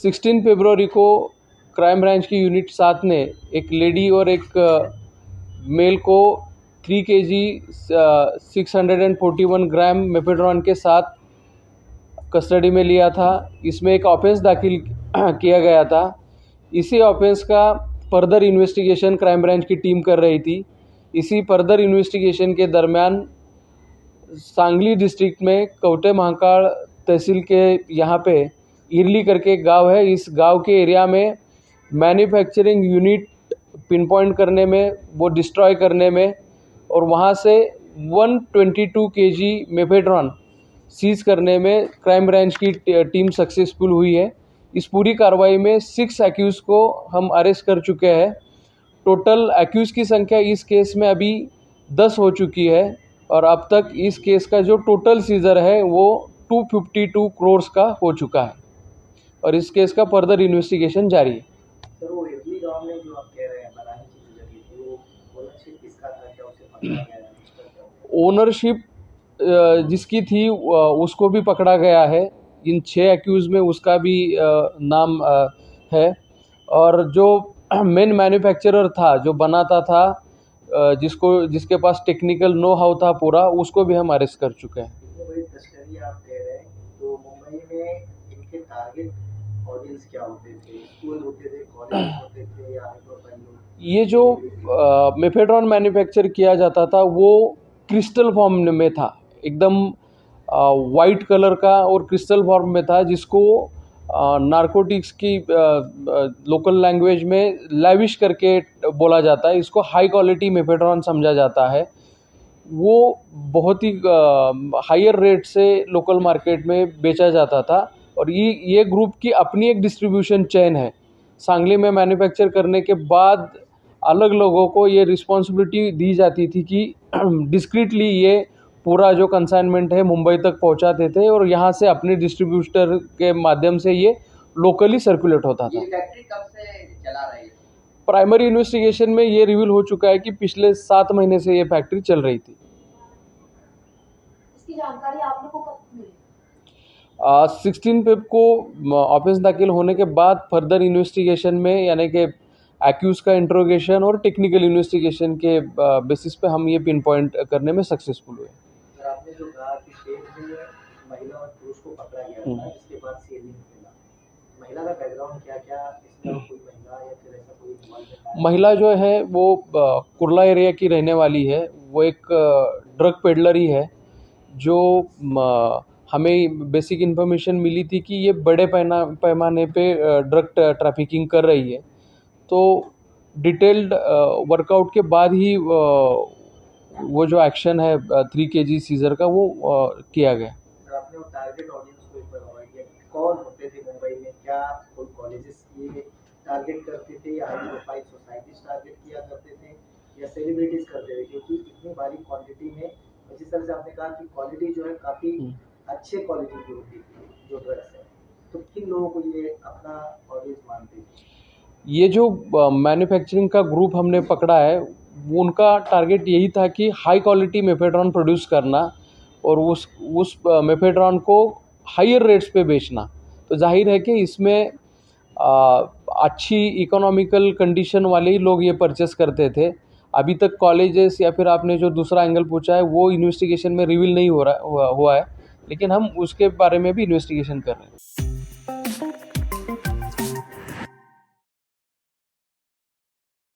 16 फरवरी को crime branch की unit 7 ने एक लेडी और एक मेल को 3 kg 641 ग्राम मेफेड्रॉन के साथ कस्टडी में लिया था। इसमें एक ऑफेंस दाखिल किया गया था। इसी ऑफेंस का फर्दर इन्वेस्टिगेशन क्राइम ब्रांच की टीम कर रही थी। इसी फर्दर इन्वेस्टिगेशन के दरमियान सांगली डिस्ट्रिक्ट में कवटे महाकाल तहसील के यहाँ पे इरली करके एक गांव है। इस गांव के एरिया में मैन्युफैक्चरिंग यूनिट पिन पॉइंट करने में, वो डिस्ट्रॉय करने में और वहाँ से 122 kg मेफेड्रॉन सीज करने में क्राइम ब्रांच की टीम सक्सेसफुल हुई है। इस पूरी कार्रवाई में 6 एक्यूज़ को हम अरेस्ट कर चुके हैं। टोटल एक्यूज़ की संख्या इस केस में अभी 10 हो चुकी है और अब तक इस केस का जो टोटल सीजर है वो 252 करोड़ का हो चुका है और इस केस का फर्दर इन्वेस्टिगेशन जारी है। सर, वो इरली गांव में जो आप कह रहे हैं बनाने की जगह थी, वो ओनरशिप किसका था? क्या उसे पकड़ा गया है? ओनरशिप जिसकी थी उसको भी पकड़ा गया है। इन 6 एक्यूज़ में उसका भी नाम है और जो मेन मैन्युफैक्चरर था, जो बनाता था, जिसके पास टेक्निकल नो हाउ था पूरा, उसको भी हम अरेस्ट कर चुके हैं। इतनी बड़ी तस्करी आप कह रहे हैं, तो मुंबई में इनके टारगेट ऑडियंस क्या होते थे? स्कूल होते थे, कॉलेज होते थे या हाई प्रोफाइल लोग? ये जो मेफेड्रॉन मैन्युफैक्चर किया जाता था वो क्रिस्टल फॉर्म में था, एकदम वाइट कलर का और क्रिस्टल फॉर्म में था, जिसको नारकोटिक्स की लोकल लैंग्वेज में लैविश करके बोला जाता है। इसको हाई क्वालिटी मेफेड्रॉन समझा जाता है। वो बहुत ही हायर रेट से लोकल मार्केट में बेचा जाता था और ये ग्रुप की अपनी एक डिस्ट्रीब्यूशन चेन है। सांगली में मैन्युफैक्चर करने के बाद अलग लोगों को ये रिस्पॉन्सिबिलिटी दी जाती थी कि डिस्क्रीटली ये पूरा जो कंसाइनमेंट है मुंबई तक पहुंचाते थे और यहाँ से अपने डिस्ट्रीब्यूटर के माध्यम से ये लोकली सर्कुलेट होता था। ये फैक्ट्री कब से चला रही है? प्राइमरी इन्वेस्टिगेशन में ये रिवील हो चुका है कि पिछले 7 महीने से ये फैक्ट्री चल रही थी। इसकी जानकारी आप लोगों को कब मिली? 16 फेब को ऑफेंस दाखिल होने के बाद फर्दर इन्वेस्टिगेशन में, यानी कि एक्यूज का इंट्रोगेशन और टेक्निकल इन्वेस्टिगेशन के बेसिस पे हम ये पिन पॉइंट करने में सक्सेसफुल हुए। सर, आपने जो कहा कि शेख में महिला और पुरुष को पकड़ा गया था, जिसके बाद सीलिंग मिला, महिला का बैकग्राउंड क्या इसमें? कोई महिला या फिर ऐसा कोई इन्वॉल्वमेंट? महिला जो है वो कुर्ला एरिया की रहने वाली है। वो एक ड्रग पेडलर ही है। जो हमें बेसिक इन्फॉर्मेशन मिली थी कि ये बड़े पैमाने पे ड्रग ट्रैफिकिंग कर रही है। तो डिटेल्ड वर्कआउट के बाद ही वो जो एक्शन है 3 kg सीजर का वो किया गया। सर, आपने वो टारगेट ऑडियंस को एक बार अवॉइड किया, कौन होते थे मुंबई में? क्या कोई कॉलेजेस ये टारगेट करते थे या हाई प्रोफाइल सोसाइटीज टारगेट किया करते थे या सेलिब्रिटीज करते थे? क्योंकि इतनी बड़ी क्वांटिटी में, जिस तरह से आपने कहा कि क्वालिटी जो है काफ़ी अच्छे क्वालिटी की होती थी जो ड्रग्स है, तो किन लोगों को ये अपना ऑडियंस मानते थे? ये जो मैन्युफैक्चरिंग का ग्रुप हमने पकड़ा है, वो उनका टारगेट यही था कि हाई क्वालिटी मेफेड्रॉन प्रोड्यूस करना और उस मेफेड्रॉन को हायर रेट्स पे बेचना। तो जाहिर है कि इसमें अच्छी इकोनॉमिकल कंडीशन वाले ही लोग ये परचेस करते थे। अभी तक कॉलेजेस या फिर आपने जो दूसरा एंगल पूछा है वो इन्वेस्टिगेशन में रिवील नहीं हुआ है, लेकिन हम उसके बारे में भी इन्वेस्टिगेशन कर रहे हैं।